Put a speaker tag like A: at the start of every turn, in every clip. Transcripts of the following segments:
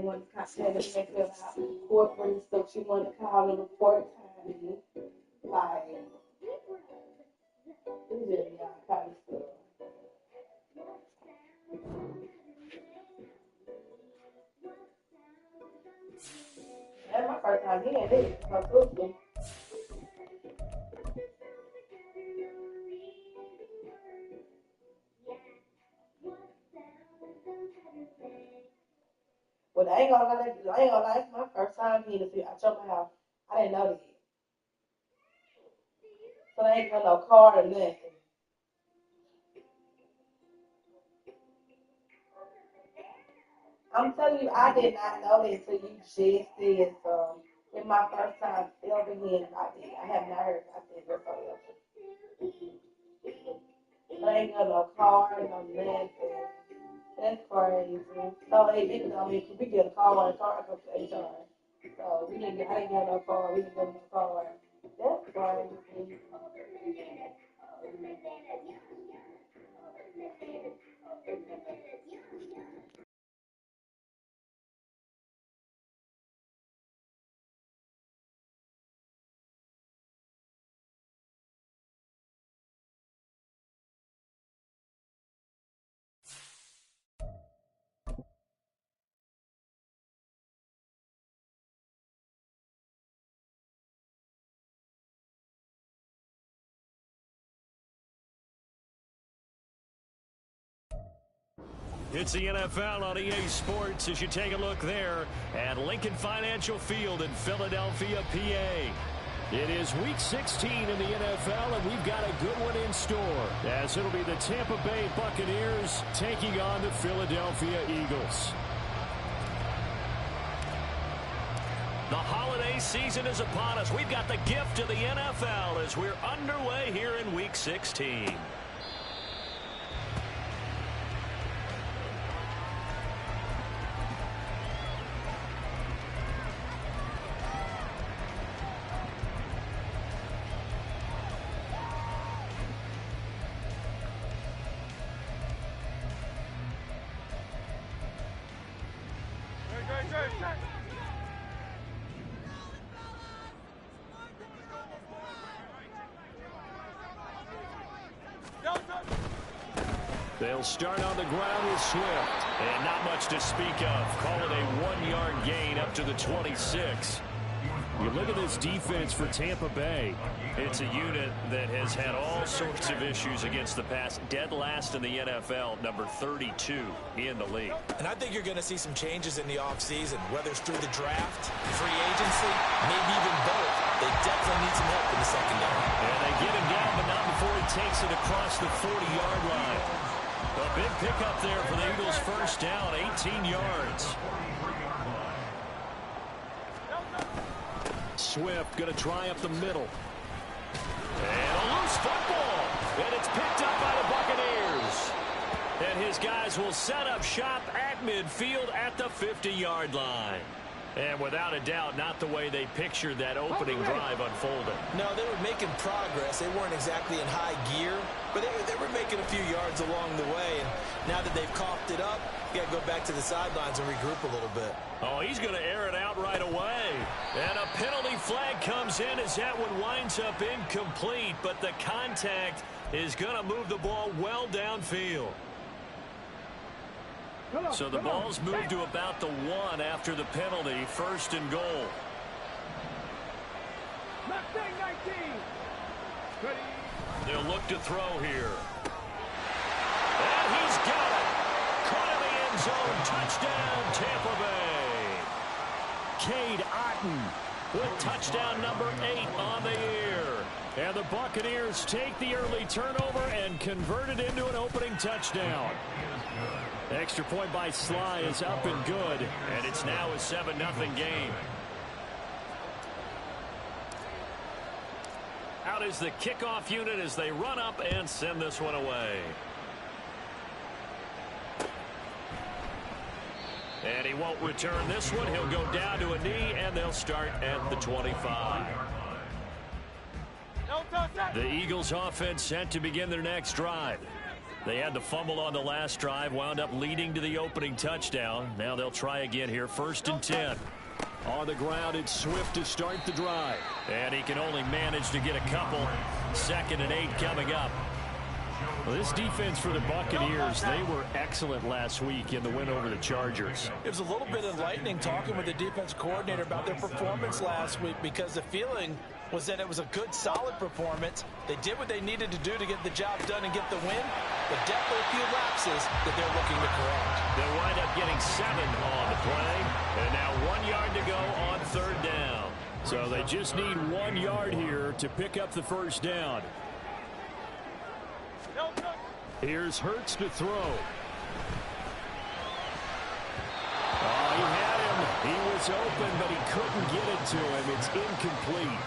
A: wanted to contact me about corporate and stuff. She wanted to call and report timing. Like, it's just y'all kind of stuff. That's my first time hearing this. My sister. But I ain't gonna lie, it's my first time here to see I showed my house. I didn't know that. So they ain't got no card or nothing. I'm telling you, I did not know that until you just said so. It's my first time ever hearing about it. I have not heard about this before. So they ain't got no card, no nothing. That's crazy. So we get a call and a card goes to HR. So I didn't get no card. We didn't get no card. That's crazy.
B: It's the NFL on EA Sports as you take a look there at Lincoln Financial Field in Philadelphia, PA. It is Week 16 in the NFL, and we've got a good one in store, as it'll be the Tampa Bay Buccaneers taking on the Philadelphia Eagles. The holiday season is upon us. We've got the gift of the NFL as we're underway here in Week 16. They'll start on the ground with Swift. And not much to speak of. Call it a 1-yard gain up to the 26. You look at this defense for Tampa Bay. It's a unit that has had all sorts of issues against the pass. Dead last in the NFL, number 32 in the league.
C: And I think you're going to see some changes in the offseason, whether it's through the draft, free agency, maybe even both. They definitely need some help in the secondary.
B: And they get him down, but not before he takes it across the 40-yard line. A big pickup there for the Eagles' first down, 18 yards. Swift going to try up the middle. And a loose football. And it's picked up by the Buccaneers. And his guys will set up shop at midfield at the 50-yard line. And without a doubt, not the way they pictured that opening drive unfolding.
C: No, they were making progress. They weren't exactly in high gear, but they were making a few yards along the way. And now that they've coughed it up, you got to go back to the sidelines and regroup a little bit.
B: Oh, he's going to air it out right away. And a penalty flag comes in as that one winds up incomplete, but the contact is going to move the ball well downfield. So the ball's moved to about the 1 after the penalty, first and goal. They'll look to throw here. And he's got it. Caught in the end zone. Touchdown, Tampa Bay. Cade Otton with touchdown number 8 on the year. And the Buccaneers take the early turnover and convert it into an opening touchdown. Extra point by Sly is up and good, and it's now a 7-0 game. Out is the kickoff unit as they run up and send this one away. And he won't return this one. He'll go down to a knee, and they'll start at the 25. The Eagles offense set to begin their next drive. They had the fumble on the last drive, wound up leading to the opening touchdown. Now they'll try again here, 1st and 10. On the ground, it's Swift to start the drive. And he can only manage to get a couple. 2nd and 8 coming up. Well, this defense for the Buccaneers, they were excellent last week in the win over the Chargers.
C: It was a little bit enlightening talking with the defense coordinator about their performance last week, because the feeling was that it was a good, solid performance. They did what they needed to do to get the job done and get the win, but definitely a few lapses that they're looking to correct.
B: They'll wind up getting 7 on the play, and now 1 yard to go on 3rd down. So they just need 1 yard here to pick up the 1st down. Here's Hurts to throw. Oh, he had him. He was open, but he couldn't get it to him. It's incomplete.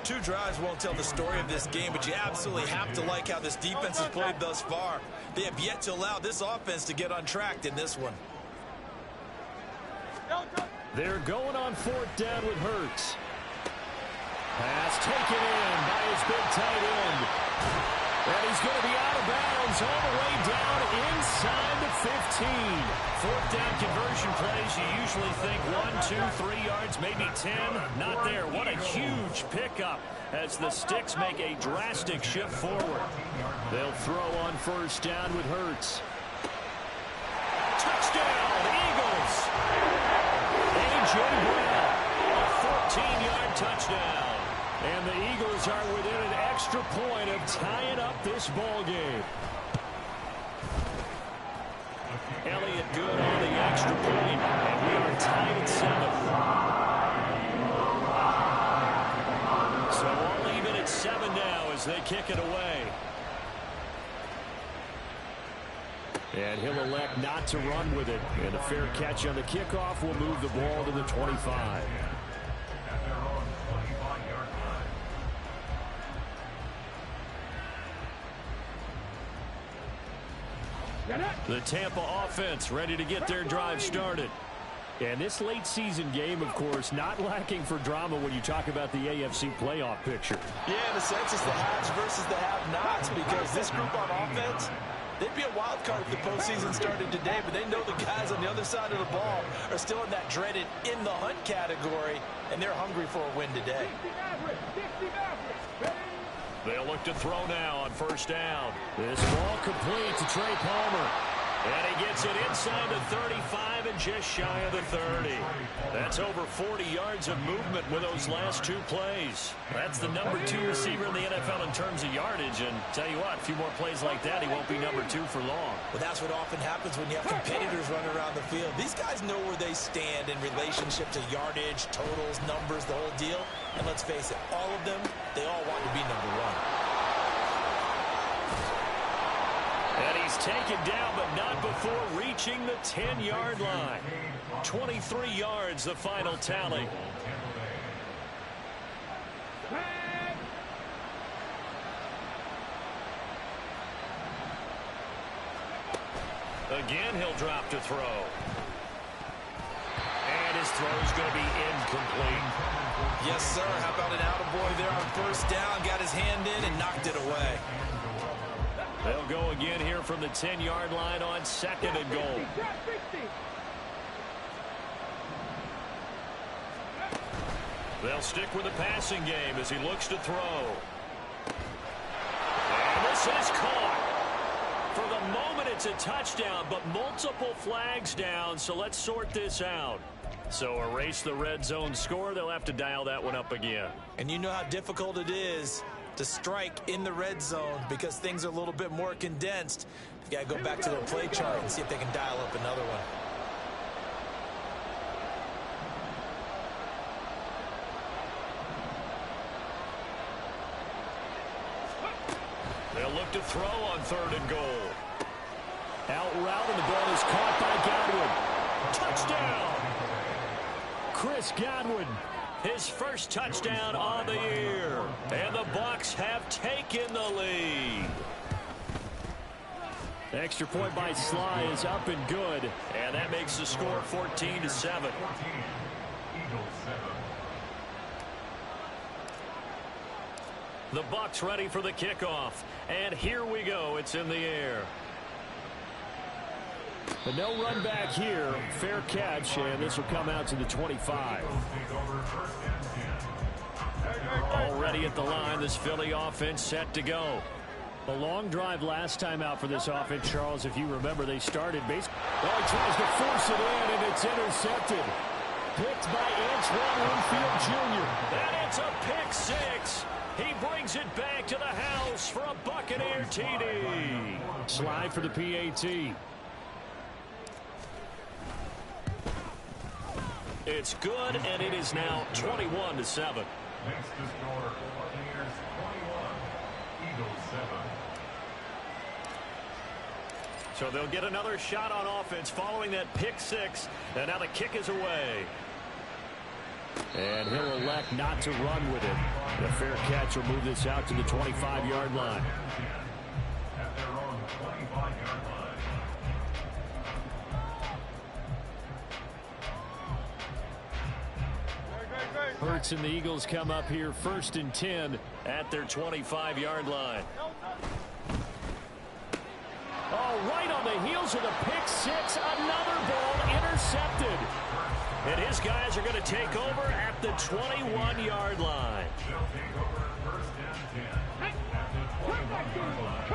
C: 2 drives won't tell the story of this game, but you absolutely have to like how this defense has played thus far. They have yet to allow this offense to get untracked in this one.
B: They're going on 4th down with Hurts. Pass taken in by his big tight end. And he's going to be out of bounds all the way down inside the 15. 4th down conversion plays, you usually think 1, 2, 3 yards, maybe 10. Not there. What a huge pickup as the Sticks make a drastic shift forward. They'll throw on 1st down with Hurts. Touchdown, Eagles! A.J. Brown, a 14-yard touchdown. And the Eagles are within an extra point of tying up this ball game. Elliott good on the extra point, and we are tied at 7. So all even at 7 now as they kick it away. And he'll elect not to run with it. And a fair catch on the kickoff will move the ball to the 25. The Tampa offense ready to get their drive started. And this late season game, of course, not lacking for drama when you talk about the AFC playoff picture.
C: Yeah, in a sense, it's the haves versus the have-nots, because this group on offense, they'd be a wild card if the postseason started today, but they know the guys on the other side of the ball are still in that dreaded in-the-hunt category, and they're hungry for a win today.
B: They'll look to throw now on 1st down. This ball complete to Trey Palmer. And he gets it inside the 35 and just shy of the 30. That's over 40 yards of movement with those last 2 plays. That's the number 2 receiver in the NFL in terms of yardage. And tell you what, a few more plays like that, he won't be number 2 for long.
C: Well, that's what often happens when you have competitors running around the field. These guys know where they stand in relationship to yardage, totals, numbers, the whole deal. And let's face it, all of them, they all want to be number 1.
B: And he's taken down, but not before reaching the 10-yard line. 23 yards, the final tally. Again, he'll drop to throw. And his throw's going to be incomplete.
C: Yes, sir. How about an attaboy there on 1st down? Got his hand in and knocked it away.
B: They'll go again here from the 10-yard line on 2nd and goal. They'll stick with the passing game as he looks to throw. And this is caught. For the moment, it's a touchdown, but multiple flags down, so let's sort this out. So erase the red zone score. They'll have to dial that one up again.
C: And you know how difficult it is to strike in the red zone because things are a little bit more condensed. You've got to go back to their play chart and see if they can dial up another one.
B: They'll look to throw on 3rd and goal. Out route, and the ball is caught by Godwin. Touchdown! Chris Godwin, his first touchdown on the year. And the Bucs have taken the lead. Extra point by Sly is up and good. And that makes the score 14-7. The Bucs ready for the kickoff. And here we go. It's in the air. But no run back here. Fair catch, and this will come out to the 25. Already at the line, this Philly offense set to go. A long drive last time out for this offense, Charles. If you remember, they started base. Oh, he tries to force it in, and it's intercepted. Picked by Antoine Winfield Jr. And it's a pick six. He brings it back to the house for a Buccaneer TD. Slide for the PAT. It's good, and it is now 21-7.
D: Next to score, Buccaneers 21, Eagles 7.
B: So they'll get another shot on offense following that pick six, and now the kick is away. And he'll elect not to run with it. The fair catch will move this out to the 25-yard line.
D: At their own 25-yard line.
B: Hurts and the Eagles come up here 1st and 10 at their 25-yard line. Oh, right on the heels of the pick six, another ball intercepted. And his guys are going to take over at the 21-yard line.
D: They'll take over 1st and 10 at the 21-yard line.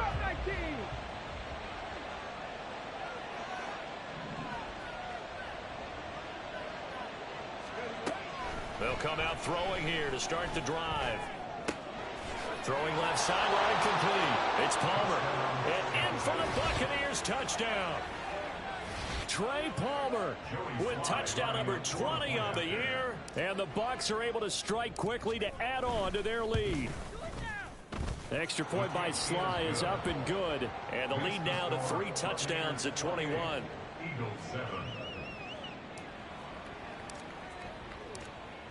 B: They'll come out throwing here to start the drive. Throwing left sideline complete. It's Palmer. And in for the Buccaneers touchdown. Trey Palmer with touchdown number 20 on the year. And the Bucs are able to strike quickly to add on to their lead. Extra point by Sly is up and good. And the lead now to 3 touchdowns at 21.
D: Eagles 7.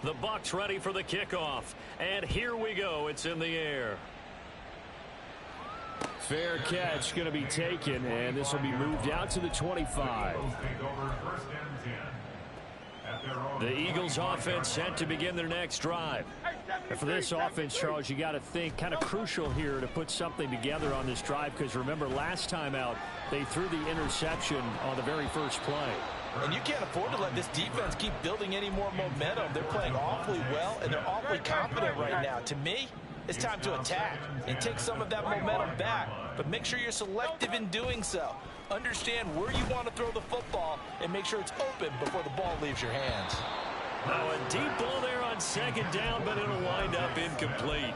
B: The Bucs ready for the kickoff. And here we go. It's in the air. Fair catch going to be taken, and this will be moved out to the 25. The Eagles offense set to begin their next drive. And for this offense, Charles, you got to think kind of crucial here to put something together on this drive, because remember last time out they threw the interception on the very first play.
C: And you can't afford to let this defense keep building any more momentum. They're playing awfully well, and they're awfully confident right now. To me, it's time to attack and take some of that momentum back. But make sure you're selective in doing so. Understand where you want to throw the football and make sure it's open before the ball leaves your hands.
B: Now a deep ball there on 2nd down, but it'll wind up incomplete.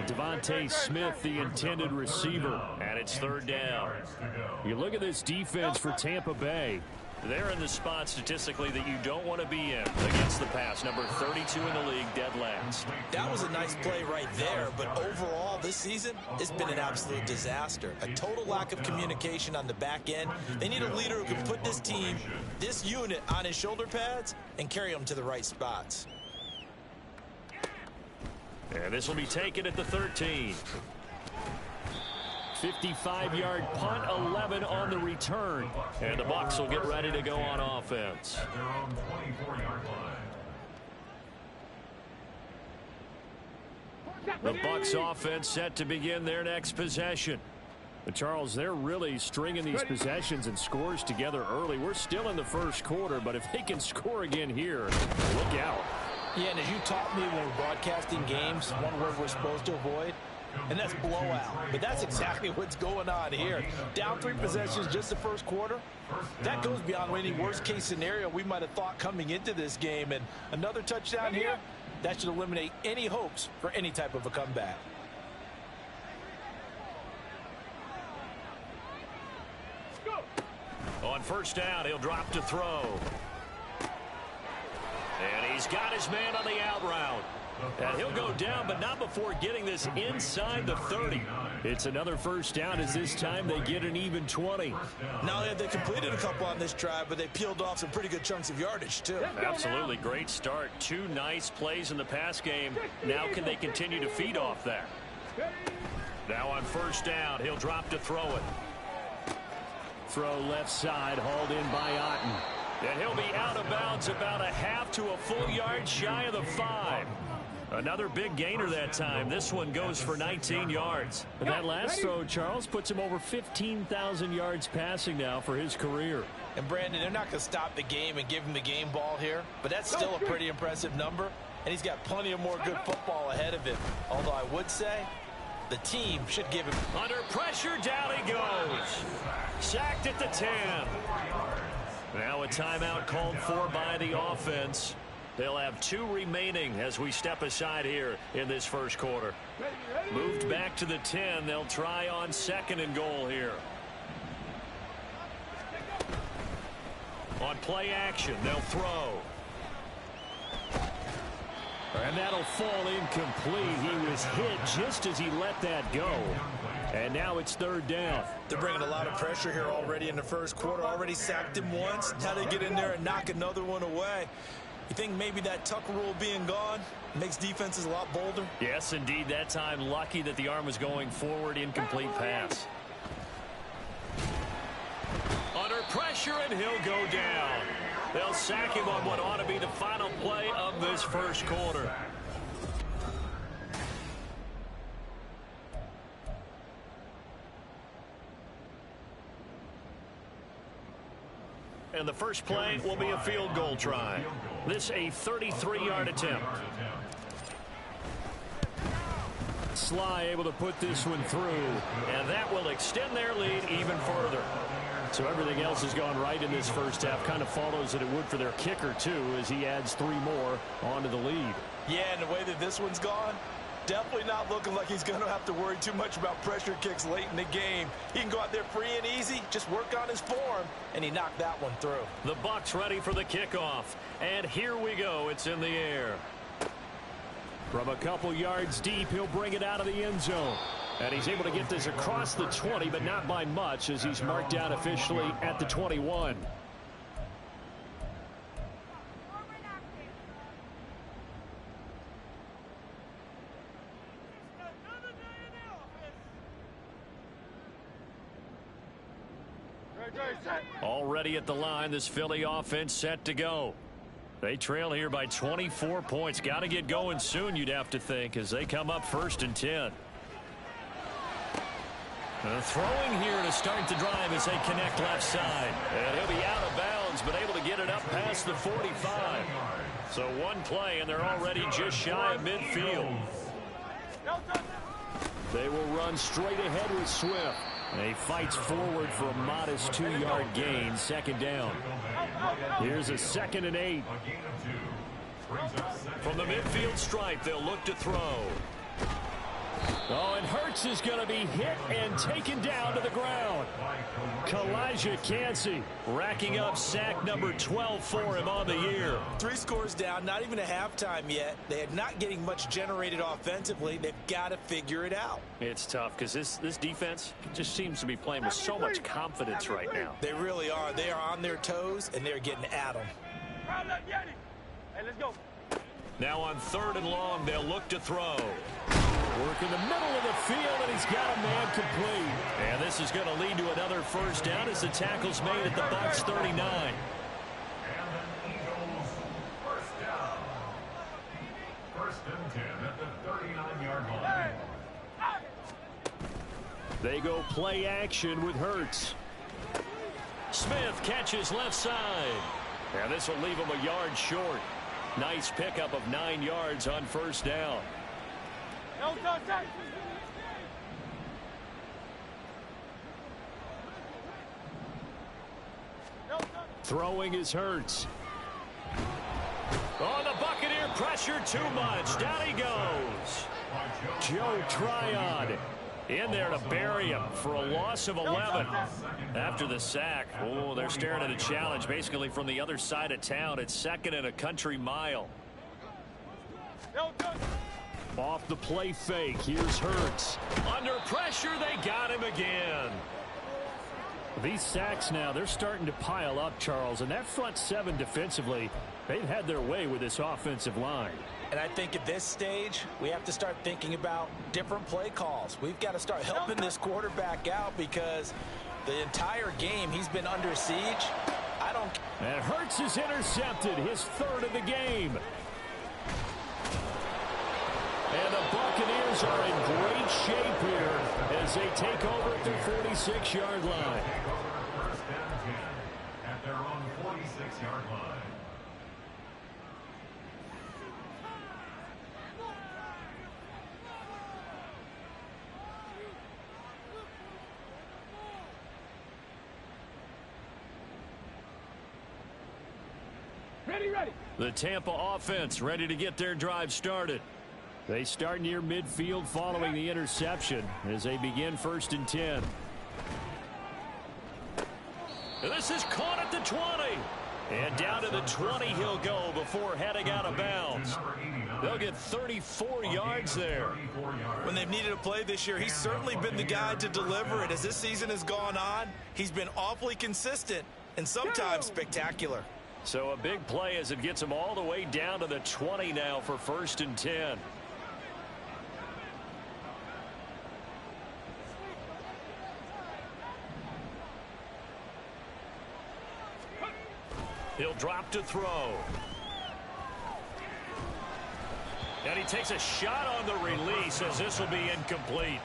B: Devontae Smith, the intended receiver, and it's 3rd down. You look at this defense for Tampa Bay. They're in the spot statistically that you don't want to be in against the pass. Number 32 in the league, dead last.
C: That was a nice play right there, but overall this season, it's been an absolute disaster. A total lack of communication on the back end. They need a leader who can put this team, this unit, on his shoulder pads and carry them to the right spots.
B: And this will be taken at the 13. 55-yard punt, 11 on the return. And the Bucs will get ready to go on offense.
D: At their own 24-yard line.
B: The Bucs offense set to begin their next possession. But Charles, they're really stringing these possessions and scores together early. We're still in the first quarter, but if they can score again here, look out.
C: Yeah, and as you taught me when we're broadcasting games, one word we're supposed to avoid, and that's blowout. But that's exactly what's going on here. Down 3 possessions just the first quarter. That goes beyond any worst-case scenario we might have thought coming into this game. And another touchdown here, that should eliminate any hopes for any type of a comeback.
B: On 1st down, he'll drop to throw. And he's got his man on the out route. And he'll go down, but not before getting this inside the 30. It's another 1st down, as this time they get an even 20.
C: Not only have they completed a couple on this drive, but they peeled off some pretty good chunks of yardage, too.
B: Absolutely. Great start. 2 nice plays in the pass game. Now can they continue to feed off that? Now on 1st down, he'll drop to throw it. Throw left side, hauled in by Otten. And he'll be out of bounds about a half to a full yard shy of the 5. Another big gainer that time. This one goes for 19 yards.
E: But that last throw, Charles, puts him over 15,000 yards passing now for his career.
C: And Brandon, they're not going to stop the game and give him the game ball here, but that's still a pretty impressive number, and he's got plenty of more good football ahead of him. Although I would say the team should give him.
B: Under pressure, down he goes. Sacked at the 10. Now a timeout called for by the offense. They'll have 2 remaining as we step aside here in this first quarter. Moved back to the 10. They'll try on 2nd and goal here. On play action, they'll throw. And that'll fall incomplete. He was hit just as he let that go. And now it's 3rd down.
C: They're bringing a lot of pressure here already in the first quarter. Already sacked him once. Now they get in there and knock another one away. You think maybe that Tucker rule being gone makes defenses a lot bolder?
B: Yes, indeed. That time lucky that the arm was going forward. Incomplete pass. Under pressure, and he'll go down. They'll sack him on what ought to be the final play of this first quarter. And the first play will be a field goal try. This a 33-yard attempt.
E: Sly able to put this one through.
B: And that will extend their lead even further.
E: So everything else has gone right in this first half. Kind of follows that it would for their kicker, too, as he adds 3 more onto the lead.
C: Yeah, and the way that this one's gone, definitely not looking like he's going to have to worry too much about pressure kicks late in the game. He can go out there free and easy, just work on his form, and he knocked that one through.
B: The Bucs ready for the kickoff. And here we go. It's in the air.
E: From a couple yards deep, he'll bring it out of the end zone. And he's able to get this across the 20, but not by much, as he's marked out officially at the 21.
B: Already at the line, this Philly offense set to go. They trail here by 24 points. Got to get going soon, you'd have to think, as they come up 1st and 10. Throwing here to start the drive as they connect left side. And he'll be out of bounds, but able to get it up past the 45. So one play, and they're already just shy of midfield.
E: They will run straight ahead with Swift. And he fights forward for a modest 2-yard gain, 2nd down. Here's a 2nd and 8.
B: From the midfield stripe, they'll look to throw.
E: Oh, and Hurts is going to be hit and taken down to the ground. Kalijah Kancey racking up sack number 12 for him on the year.
C: 3 scores down, not even a halftime yet. They are not getting much generated offensively. They've got to figure it out.
B: It's tough because this defense just seems to be playing with so much confidence right now.
C: They really are. They are on their toes, and they're getting at them.
F: Hey, let's go.
B: Now on 3rd and long, they'll look to throw.
E: Work in the middle of the field, and he's got a man complete.
B: And this is going to lead to another 1st down as the tackle's made at the Bucs 39.
D: And the Eagles, 1st down. 1st and 10 at the 39-yard line.
E: They go play action with Hurts.
B: Smith catches left side. And this will leave him a yard short. Nice pickup of 9 yards on 1st down.
E: Throwing is Hurts.
B: Oh, the Buccaneer pressure too much. Down he goes.
E: Joe Tryon
B: In there to bury him for a loss of 11 after the sack. Oh, they're staring at a challenge basically from the other side of town. It's 2nd and a country mile.
E: Off the play fake. Here's Hurts.
B: Under pressure, they got him again.
E: These sacks now, they're starting to pile up, Charles. And that front 7 defensively, they've had their way with this offensive line.
C: And I think at this stage, we have to start thinking about different play calls. We've got to start helping this quarterback out because the entire game he's been under siege.
E: And Hurts is intercepted, his 3rd of the game. And the Buccaneers are in great shape here as they take over at their 46-yard line.
D: First down 10 at their own 46-yard line.
F: Ready.
E: The Tampa offense ready to get their drive started. They start near midfield following the interception as they begin 1st and 10. This is caught at the 20. And down to the 20 he'll go before heading out of bounds. They'll get 34 yards there.
C: When they've needed a play this year, he's certainly been the guy to deliver it. As this season has gone on, he's been awfully consistent and sometimes spectacular.
E: So a big play as it gets him all the way down to the 20 now for 1st and 10. He'll drop to throw. And he takes a shot on the release as this will be incomplete.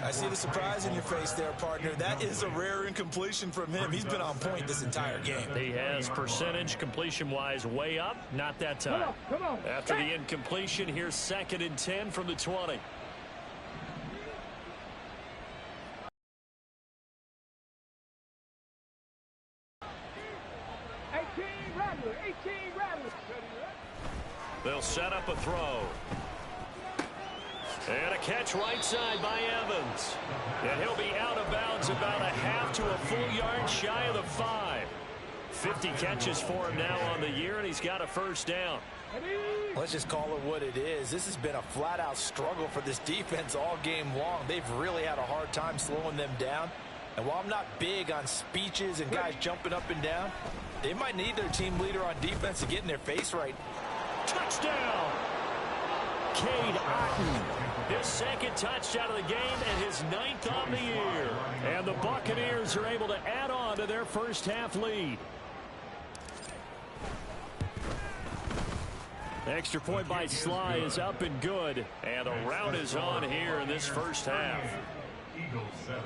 C: I see the surprise in your face there, partner. That is a rare incompletion from him. He's been on point this entire game.
E: He has percentage completion-wise way up. Not that time.
F: Come on.
E: After the incompletion, here's 2nd and 10 from the 20. They'll set up a throw. And a catch right side by Evans. And he'll be out of bounds about a half to a full yard shy of the 5. 50 catches for him now on the year, and he's got a 1st down.
C: Let's just call it what it is. This has been a flat-out struggle for this defense all game long. They've really had a hard time slowing them down. And while I'm not big on speeches and guys jumping up and down, they might need their team leader on defense to get in their face right.
E: Touchdown! Cade Otton, his 2nd touchdown of the game and his 9th on the year. And the Buccaneers are able to add on to their first half lead. Extra point by Sly is up and good. And the rout is on here in this first half.
D: Eagles 7.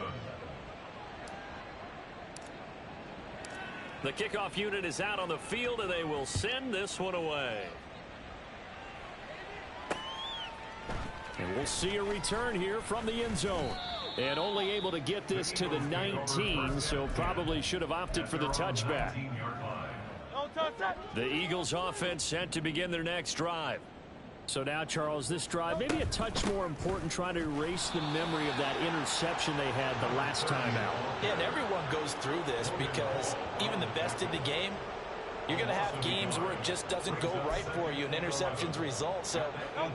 E: The kickoff unit is out on the field, and they will send this one away. And we'll see a return here from the end zone. And only able to get this to the 19, so probably should have opted for the touchback. The Eagles offense set to begin their next drive. So now, Charles, this drive maybe a touch more important, trying to erase the memory of that interception they had the last time out.
C: Yeah, and everyone goes through this because even the best in the game, you're going to have games where it just doesn't go right for you and interceptions result. So,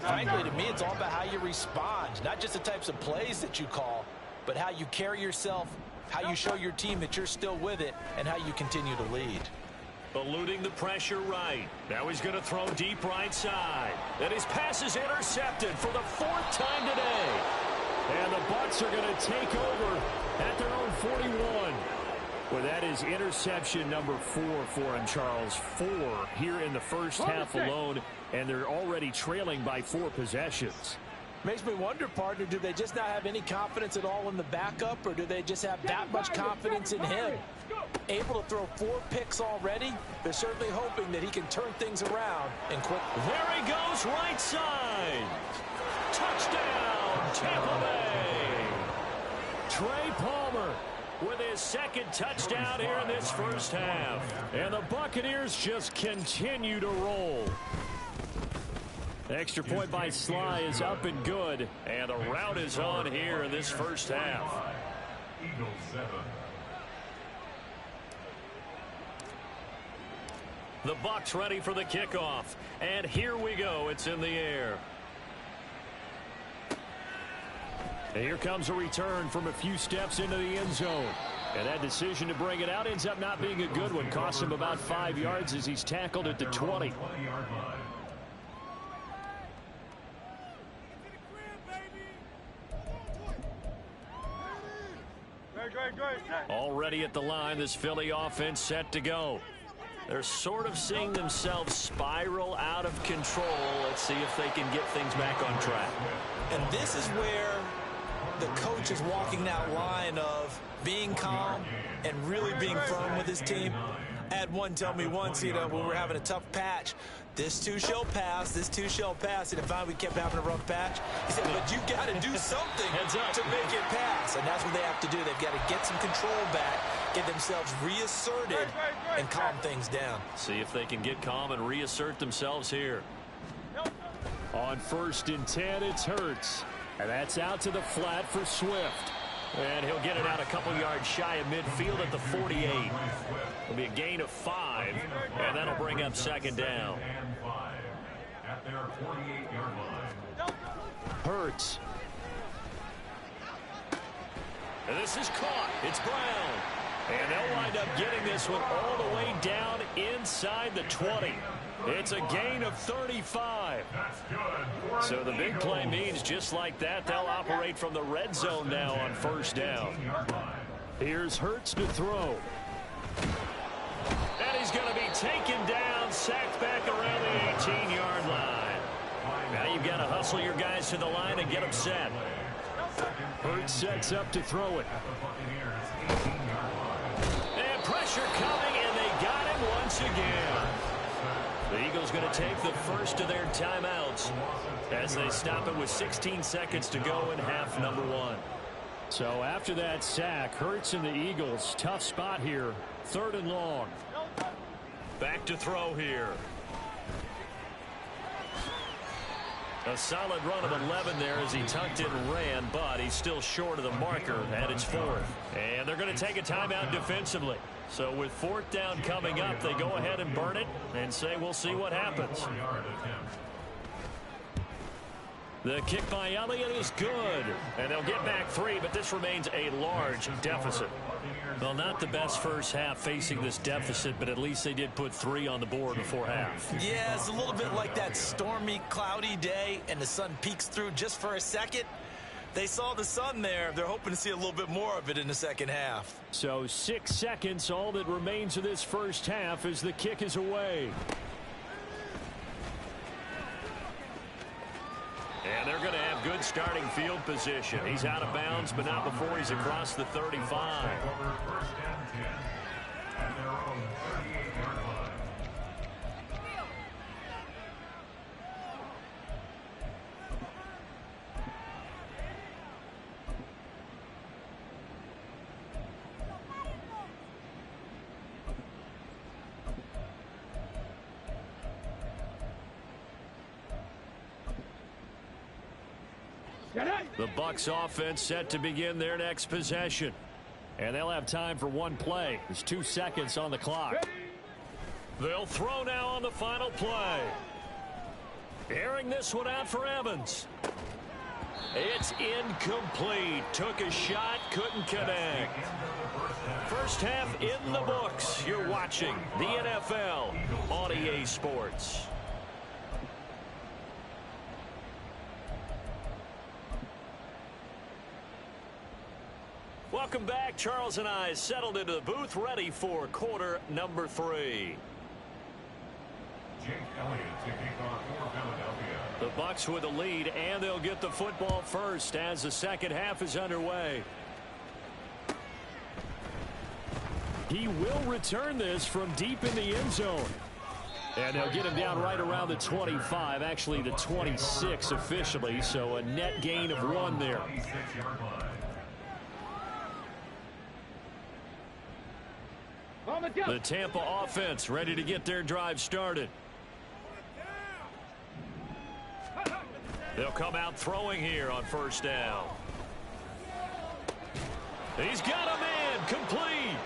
C: frankly, to me, it's all about how you respond, not just the types of plays that you call, but how you carry yourself, how you show your team that you're still with it, and how you continue to lead.
E: Eluding the pressure right. Now he's going to throw deep right side. And his pass is intercepted for the 4th time today. And the Bucs are going to take over at their own 41. Well, that is interception number 4 for him, Charles. 4 here in the first half alone, and they're already trailing by 4 possessions.
C: Makes me wonder, partner, do they just not have any confidence at all in the backup, or do they just have that much confidence in him? Able to throw 4 picks already, they're certainly hoping that he can turn things around and quick.
E: There he goes, right side. Touchdown, Tampa Bay. Trey Palmer with his 2nd touchdown here in this first half. And the Buccaneers just continue to roll. Extra point by Sly is up and good. And the rout is on here in this first half.
D: Eagles 7.
E: The Bucs ready for the kickoff. And here we go. It's in the air. And here comes a return from a few steps into the end zone. And that decision to bring it out ends up not being a good one. Costs him about 5 yards as he's tackled at the 20. Already at the line, this Philly offense set to go. They're sort of seeing themselves spiral out of control. Let's see if they can get things back on track.
C: And this is where the coach is walking that line of being calm and really being firm with his team. I had one tell me once, when we were having a tough patch, this too shall pass, this too shall pass. And if we kept having a rough patch, he said, but you got to do something to make it pass. And that's what they have to do. They've got to get some control back, get themselves reasserted, and calm things down.
E: See if they can get calm and reassert themselves here. On 1st and 10, it's Hurts. And that's out to the flat for Swift. And he'll get it out a couple yards shy of midfield at the 48. It'll be a gain of 5, and that'll bring up 2nd down.
D: At their 48-yard line.
E: Hurts. And this is caught. It's Brown. And they'll wind up getting this one all the way down inside the 20. It's a gain of 35. So the big play means just like that, they'll operate from the red zone now on 1st down. Here's Hurts to throw. And he's going to be taken down, sacked back around the 18-yard line. Now you've got to hustle your guys to the line and get them set. Hurts sets up to throw it. And pressure coming, and they got him once again. The Eagles going to take the first of their timeouts as they stop it with 16 seconds to go in half number 1. So after that sack, Hurts and the Eagles, tough spot here, 3rd and long. Back to throw here. A solid run of 11 there as he tucked it and ran, but he's still short of the marker, and it's 4th. And they're going to take a timeout defensively. So with 4th down coming up, they go ahead and burn it and say we'll see what happens. The kick by Elliott is good. And they'll get back 3, but this remains a large deficit. Well, not the best first half facing this deficit, but at least they did put 3 on the board before half.
C: Yeah, it's a little bit like that stormy, cloudy day, and the sun peeks through just for a second. They saw the sun there. They're hoping to see a little bit more of it in the second half.
E: So 6 seconds, all that remains of this first half as the kick is away. And they're going to have good starting field position. He's out of bounds, but not before he's across the 35. The Bucs offense set to begin their next possession. And they'll have time for one play. There's 2 seconds on the clock. They'll throw now on the final play. Airing this one out for Evans. It's incomplete. Took a shot, couldn't connect. First half in the books. You're watching the NFL on EA Sports. Welcome back. Charles and I settled into the booth, ready for quarter number 3.
D: Jake Elliott to kick off for Philadelphia.
E: The Bucs with a lead, and they'll get the football first as the second half is underway. He will return this from deep in the end zone. And they'll get him down right around the 25, actually the 26 officially, so a net gain of 1 there. The Tampa offense ready to get their drive started. They'll come out throwing here on first down. He's got a man complete.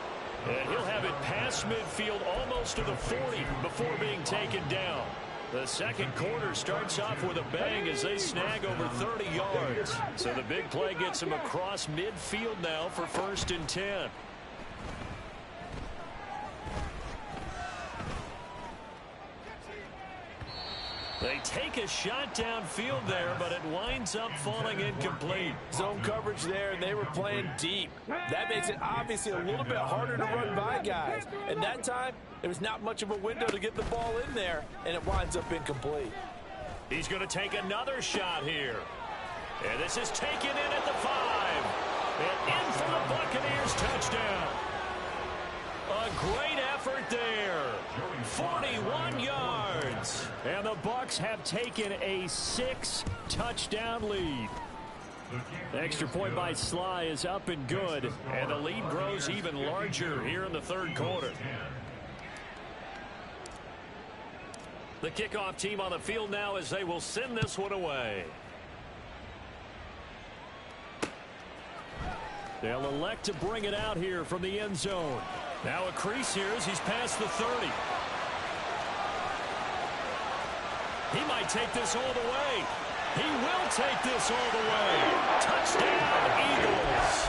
E: And he'll have it past midfield almost to the 40 before being taken down. The second quarter starts off with a bang as they snag over 30 yards. So the big play gets him across midfield now for 1st and 10. They take a shot downfield there, but it winds up falling incomplete.
C: Zone coverage there, and they were playing deep. That makes it obviously a little bit harder to run by guys. And that time, there was not much of a window to get the ball in there, and it winds up incomplete.
E: He's going to take another shot here. And this is taken in at the 5. And in for the Buccaneers touchdown. A great effort there. 41 yards. And the Bucs have taken a 6-touchdown lead. The extra point by Sly is up and good. And the lead grows even larger here in the third quarter. The kickoff team on the field now as they will send this one away. They'll elect to bring it out here from the end zone. Now a crease here as he's past the 30. He might take this all the way. He will take this all the way. Touchdown, Eagles.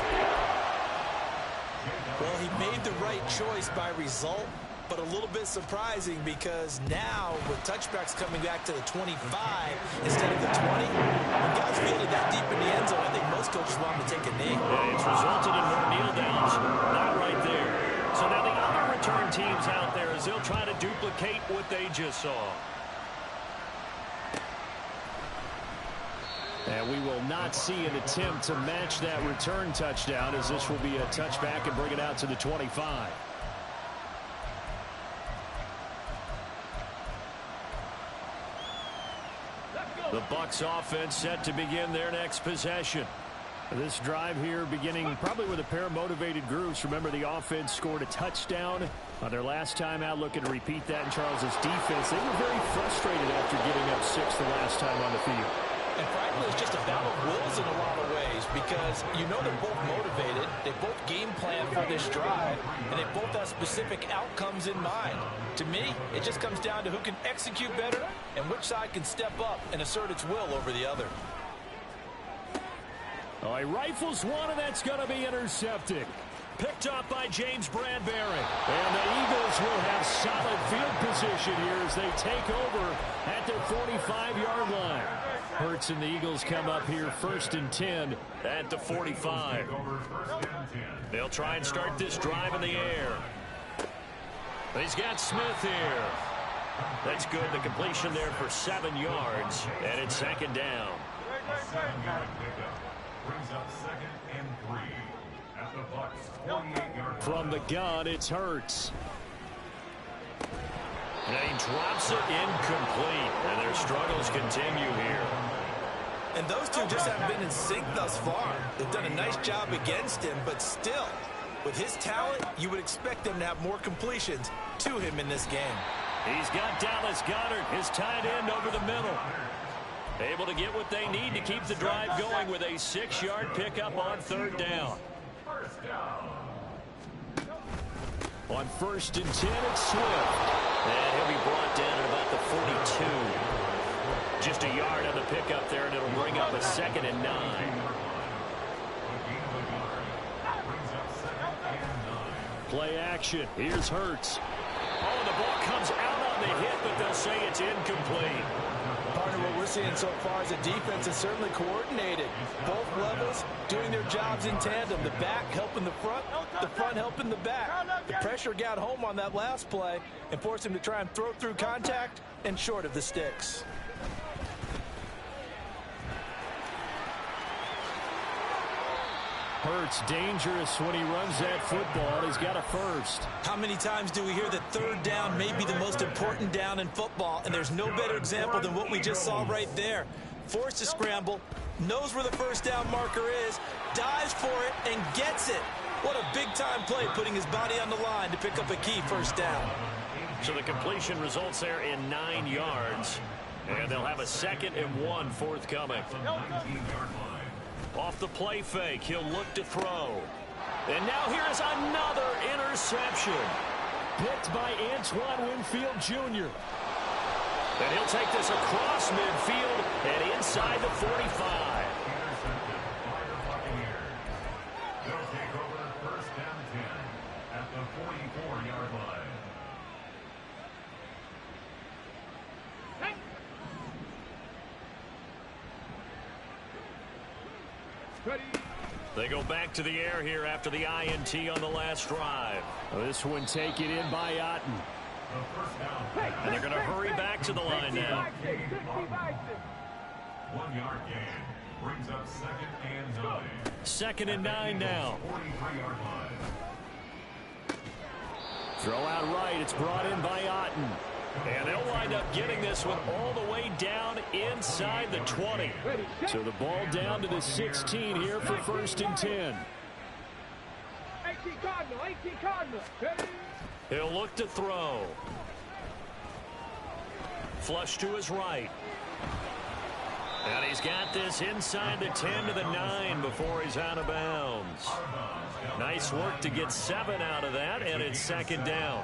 C: Well, he made the right choice by result, but a little bit surprising because now with touchbacks coming back to the 25 instead of the 20, when guys fielded that deep in the end zone, I think most coaches want him to take a knee.
E: Yeah, it's resulted in more kneel downs. Not right there. So now the other return teams out there as they'll try to duplicate what they just saw. And we will not see an attempt to match that return touchdown as this will be a touchback and bring it out to the 25. The Bucs offense set to begin their next possession. This drive here beginning probably with a pair of motivated groups. Remember, the offense scored a touchdown on their last time out. Looking to repeat that in Charles's defense. They were very frustrated after giving up 6 the last time on the field.
C: And frankly, it's just a battle of wills in a lot of ways because you know they're both motivated. They both game plan for this drive, and they both have specific outcomes in mind. To me, it just comes down to who can execute better and which side can step up and assert its will over the other.
E: Oh, he rifles one, and that's going to be intercepted. Picked up by James Bradbury. And the Eagles will have solid field position here as they take over at their 45-yard line. Hurts and the Eagles come up here 1st and 10 at the 45. They'll try and start this drive in the air. He's got Smith here. That's good. The completion there for 7 yards, and it's 2nd down.
D: Brings up 2nd and 3 at the Bucs 48-yard
E: From the gun, it's Hurts. And he drops it incomplete, and their struggles continue here.
C: And those two just haven't been in sync thus far. They've done a nice job against him, but still, with his talent, you would expect them to have more completions to him in this game.
E: He's got Dallas Goedert, his tight end, over the middle. Able to get what they need to keep the drive going with a 6-yard pickup on 3rd down. On 1st and 10, it's Swift. And he'll be brought down at about the 42. Just a yard on the pickup there, and it'll bring up a 2nd and 9. Play action. Here's Hurts. Oh, and the ball comes out on the hit, but they'll say it's incomplete.
C: Partner, what we're seeing so far is a defense is certainly coordinated. Both levels doing their jobs in tandem. The back helping the front helping the back. The pressure got home on that last play and forced him to try and throw through contact and short of the sticks.
E: Hurts dangerous when he runs that football. He's got a first.
C: How many times do we hear that 3rd down may be the most important down in football, and there's no better example than what we just saw right there. Forced to scramble, knows where the 1st down marker is, dives for it, and gets it. What a big-time play, putting his body on the line to pick up a key 1st down.
E: So the completion results there in 9 yards, and they'll have a 2nd and 1 forthcoming. Off the play fake, he'll look to throw. And now here is another interception. Picked by Antoine Winfield Jr. And he'll take this across midfield and inside the 45.
D: They'll take over 1st and 10 at the 44-yard line.
F: Ready.
E: They go back to the air here after the INT on the last drive. This one taken in by Otten. And they're going to hurry back to the line now.
D: 1 yard gain brings up 2nd and 9.
E: 2nd and 9 now.
D: 43-yard line.
E: Throw out right. It's brought in by Otten. And they'll wind up getting this one all the way down inside the 20. So the ball down to the 16 here for 1st and 10.
F: 18 Cardinal, 18 Cardinal. Ready.
E: He'll look to throw. Flush to his right. And he's got this inside the 10 to the 9 before he's out of bounds. Nice work to get 7 out of that, and it's 2nd down.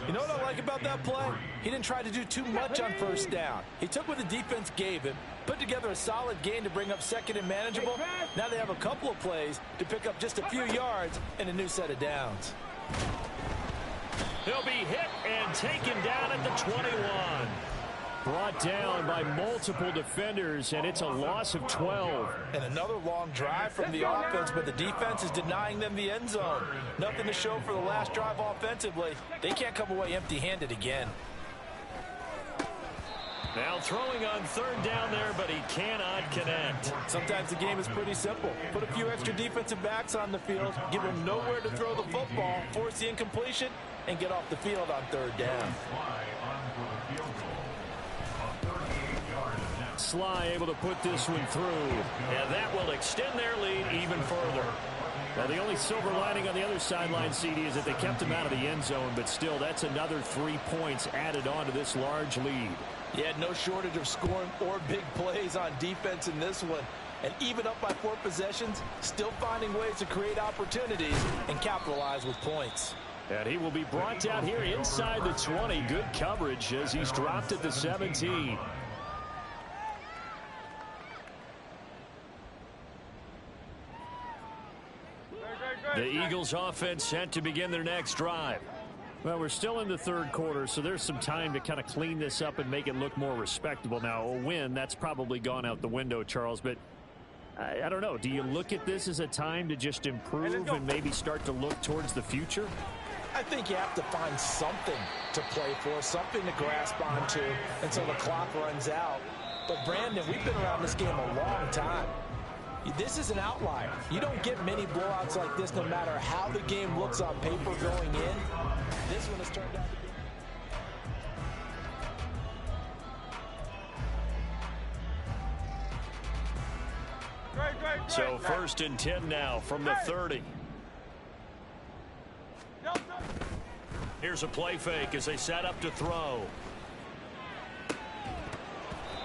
C: You know what I like about that play? He didn't try to do too much on 1st down. He took what the defense gave him, put together a solid gain to bring up 2nd and manageable. Now they have a couple of plays to pick up just a few yards and a new set of downs.
E: He'll be hit and taken down at the 21. Brought down by multiple defenders, and it's a loss of 12.
C: And another long drive from the offense, but the defense is denying them the end zone. Nothing to show for the last drive offensively. They can't come away empty-handed again.
E: Now throwing on 3rd down there, but he cannot connect.
C: Sometimes the game is pretty simple. Put a few extra defensive backs on the field, give them nowhere to throw the football, force the incompletion, and get off the field on 3rd down.
E: Sly able to put this one through, and that will extend their lead even further. Well, the only silver lining on the other sideline, CD, is that they kept him out of the end zone, but still, that's another 3 points added on to this large lead.
C: Yeah, no shortage of scoring or big plays on defense in this one. And even up by 4 possessions, still finding ways to create opportunities and capitalize with points.
E: And he will be brought down here inside the 20. Good coverage as he's dropped at the 17. The Eagles offense set to begin their next drive. Well, we're still in the 3rd quarter, so there's some time to kind of clean this up and make it look more respectable. Now, a win, that's probably gone out the window, Charles, but I don't know. Do you look at this as a time to just improve and maybe start to look towards the future?
C: I think you have to find something to play for, something to grasp onto until the clock runs out. But, Brandon, we've been around this game a long time. This is an outlier. You don't get many blowouts like this no matter how the game looks on paper going in. This one has turned out to be...
E: So 1st and 10 now from the 30. Here's a play fake as they set up to throw.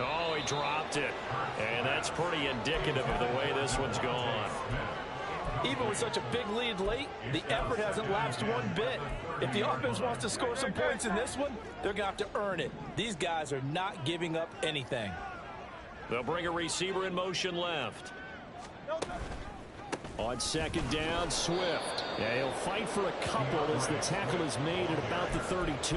E: Oh, he dropped it. And that's pretty indicative of the way this one's gone.
C: Even with such a big lead late, the effort hasn't lapsed one bit. If the offense wants to score some points in this one, they're going to have to earn it. These guys are not giving up anything.
E: They'll bring a receiver in motion left. On 2nd down, Swift. Yeah, he'll fight for a couple as the tackle is made at about the 32.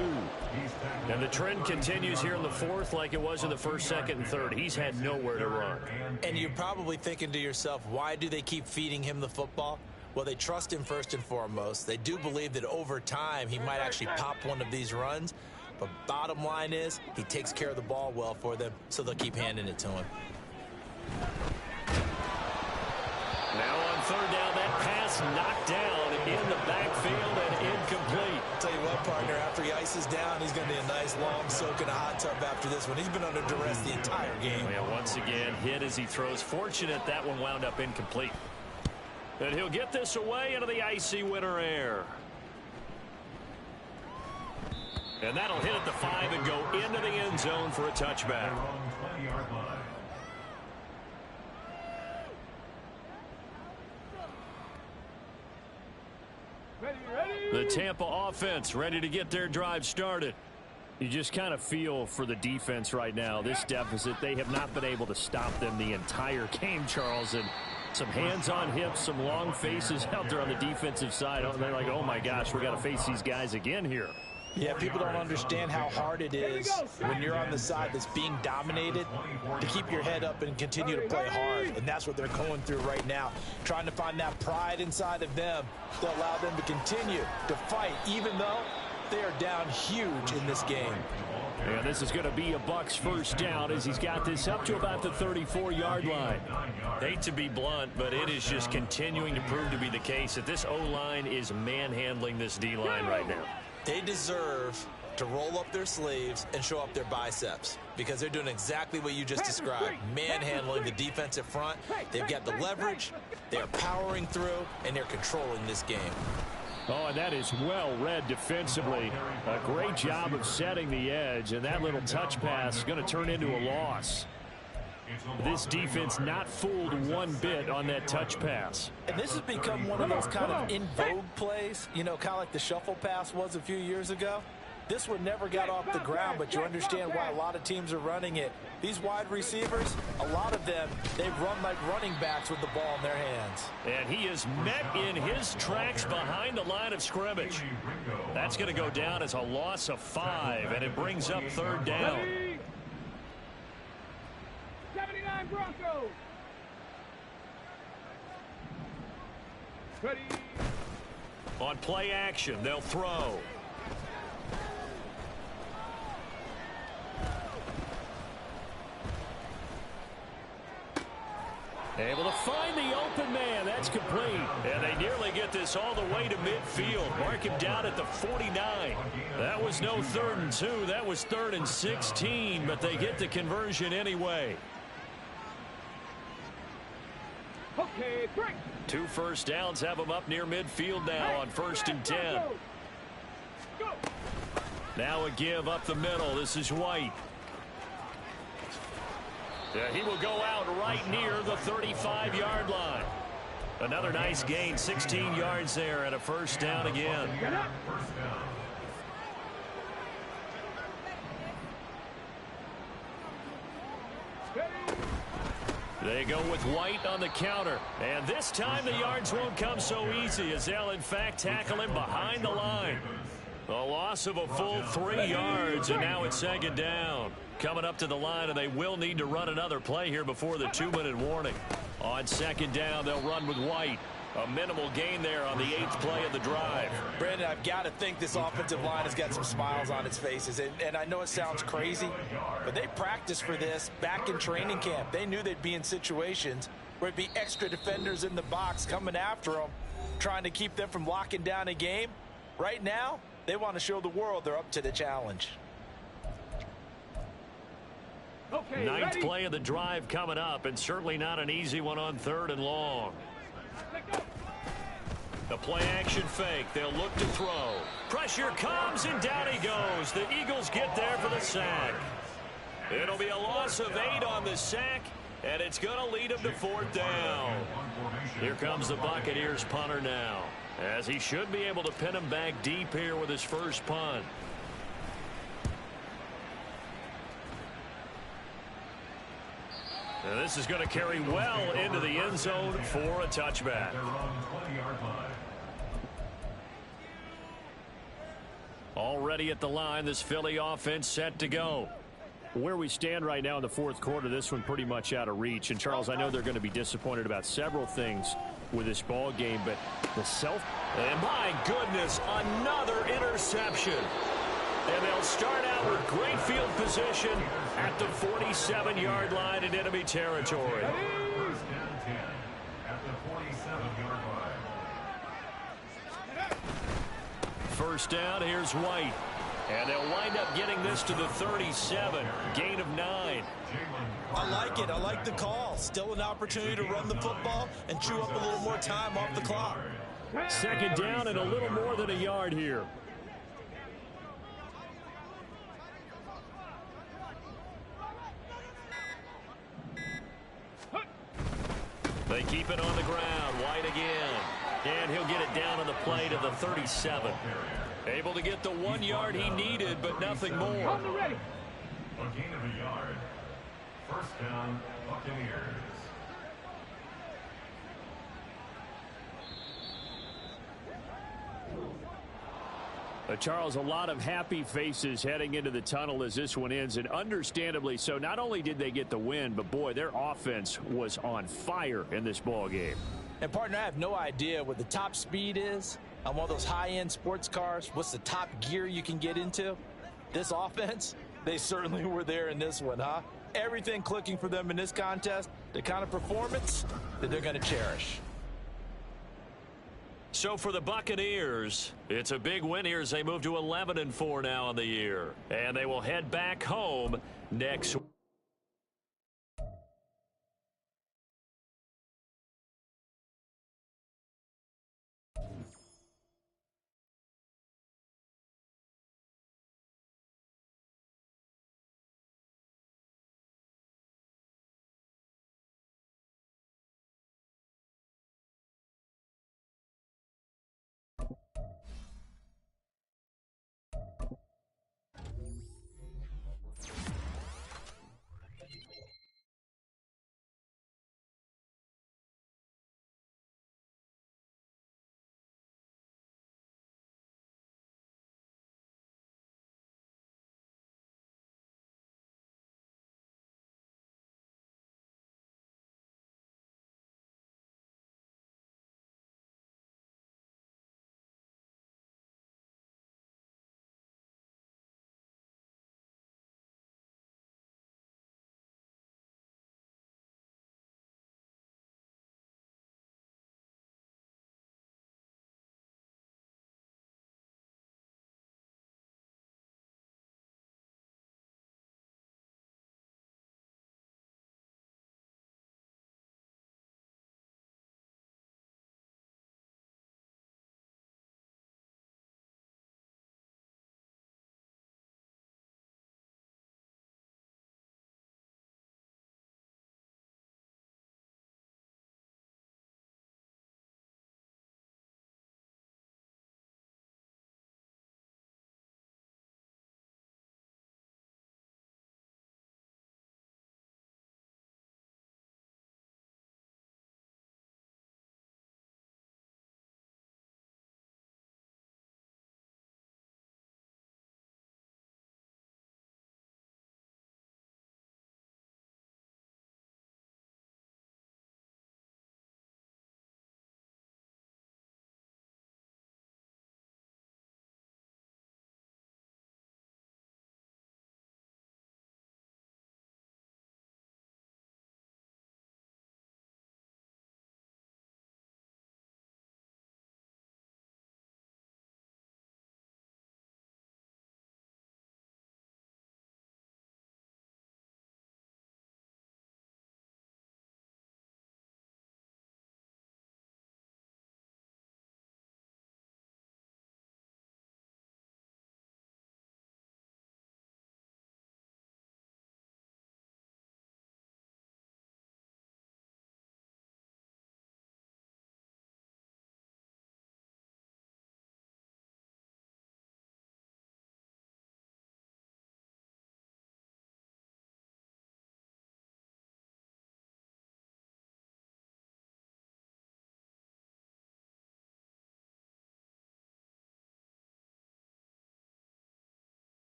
E: And the trend continues here in the 4th like it was in the 1st, 2nd, and 3rd. He's had nowhere to run.
C: And you're probably thinking to yourself, why do they keep feeding him the football? Well, they trust him first and foremost. They do believe that over time he might actually pop one of these runs. But bottom line is he takes care of the ball well for them, so they'll keep handing it to him.
E: Now on 3rd down, that pass knocked down in the backfield and incomplete.
C: Tell you what, partner, after he ices down, he's going to be a nice long soak in a hot tub after this one. He's been under duress the entire game.
E: Yeah, once again, hit as he throws. Fortunate that one wound up incomplete. And he'll get this away into the icy winter air. And that'll hit at the 5 and go into the end zone for a touchback. The Tampa offense ready to get their drive started. You just kind of feel for the defense right now. This deficit, they have not been able to stop them the entire game, Charles. And some hands on hips, some long faces out there on the defensive side. They're like, oh my gosh, we got to face these guys again here.
C: Yeah, people don't understand how hard it is when you're on the side that's being dominated to keep your head up and continue to play hard. And that's what they're going through right now, trying to find that pride inside of them to allow them to continue to fight, even though they are down huge in this game.
E: And this is going to be a Bucs first down as he's got this up to about the 34-yard line.
B: Hate to be blunt, but it is just continuing to prove to be the case that this O-line is manhandling this D-line right now.
C: They deserve to roll up their sleeves and show up their biceps because they're doing exactly what you just described, manhandling the defensive front. They've got the leverage, they're powering through, and they're controlling this game.
E: Oh, and that is well read defensively. A great job of setting the edge, and that little touch pass is going to turn into a loss. This defense not fooled one bit on that touch pass.
C: And this has become one of those kind of in vogue plays, you know, kind of like the shuffle pass was a few years ago. This one never got off the ground, but you understand why a lot of teams are running it. These wide receivers, a lot of them, they run like running backs with the ball in their hands.
B: And he is met in his tracks behind the line of scrimmage. That's going to go down as a loss of 5, and it brings up third down.
F: 79 Broncos. Ready.
B: On play action, they'll throw. Able to find the open man. That's complete. And they nearly get this all the way to midfield. Mark him down at the 49. That was no 3rd and 2. That was 3rd and 16. But they get the conversion anyway.
F: Okay, break.
B: 2 first downs have them up near midfield now on 1st and 10.
F: Go.
B: Now a give up the middle. This is White. Yeah, he will go out right near the 35-yard line. Another nice gain, 16 yards there, and a first down again. They go with White on the counter. And this time the yards won't come so easy as they'll, in fact, tackle him behind the line. A loss of a full 3 yards, and now it's 2nd down. Coming up to the line, and they will need to run another play here before the 2-minute warning. On 2nd down, they'll run with White. A minimal gain there on the 8th play of the drive.
C: Brandon, I've got to think this offensive line has got some smiles on its faces. And I know it sounds crazy, but they practiced for this back in training camp. They knew they'd be in situations where it'd be extra defenders in the box coming after them, trying to keep them from locking down a game. Right now, they want to show the world they're up to the challenge.
F: Okay,
B: 9th
F: ready?
B: play of the drive coming up, and certainly not an easy one on 3rd and long. The play action fake. They'll look to throw. Pressure comes, and down he goes. The Eagles get there for the sack. It'll be a loss of 8 on the sack, and it's going to lead him to 4th down. Here comes the Buccaneers punter now, as he should be able to pin him back deep here with his first punt. And this is going to carry well into the end zone for a touchback. Already at the line, this Philly offense set to go.
E: Where we stand right now in the 4th quarter, this one pretty much out of reach. And, Charles, I know they're going to be disappointed about several things with this ball game, but the
B: And my goodness, another interception. And they'll start out with great field position at the 47-yard line in enemy territory. First down, here's White. And they'll wind up getting this to the 37. Gain of 9.
C: I like it. I like the call. Still an opportunity to run the football and chew up a little more time off the clock.
E: 2nd down and a little more than a yard here.
B: They keep it on the ground. White again. And he'll get it down on the play to the 37. Able to get the 1 yard he needed, but nothing more.
F: On the ready.
D: A gain of a yard. First down, Buccaneers.
E: Charles, a lot of happy faces heading into the tunnel as this one ends, and understandably so. Not only did they get the win, but, boy, their offense was on fire in this ball game.
C: And, partner, I have no idea what the top speed is on one of those high-end sports cars. What's the top gear you can get into? This offense, they certainly were there in this one, huh? Everything clicking for them in this contest, the kind of performance that they're going to cherish.
B: So for the Buccaneers, it's a big win here as they move to 11-4 now on the year. And they will head back home next week.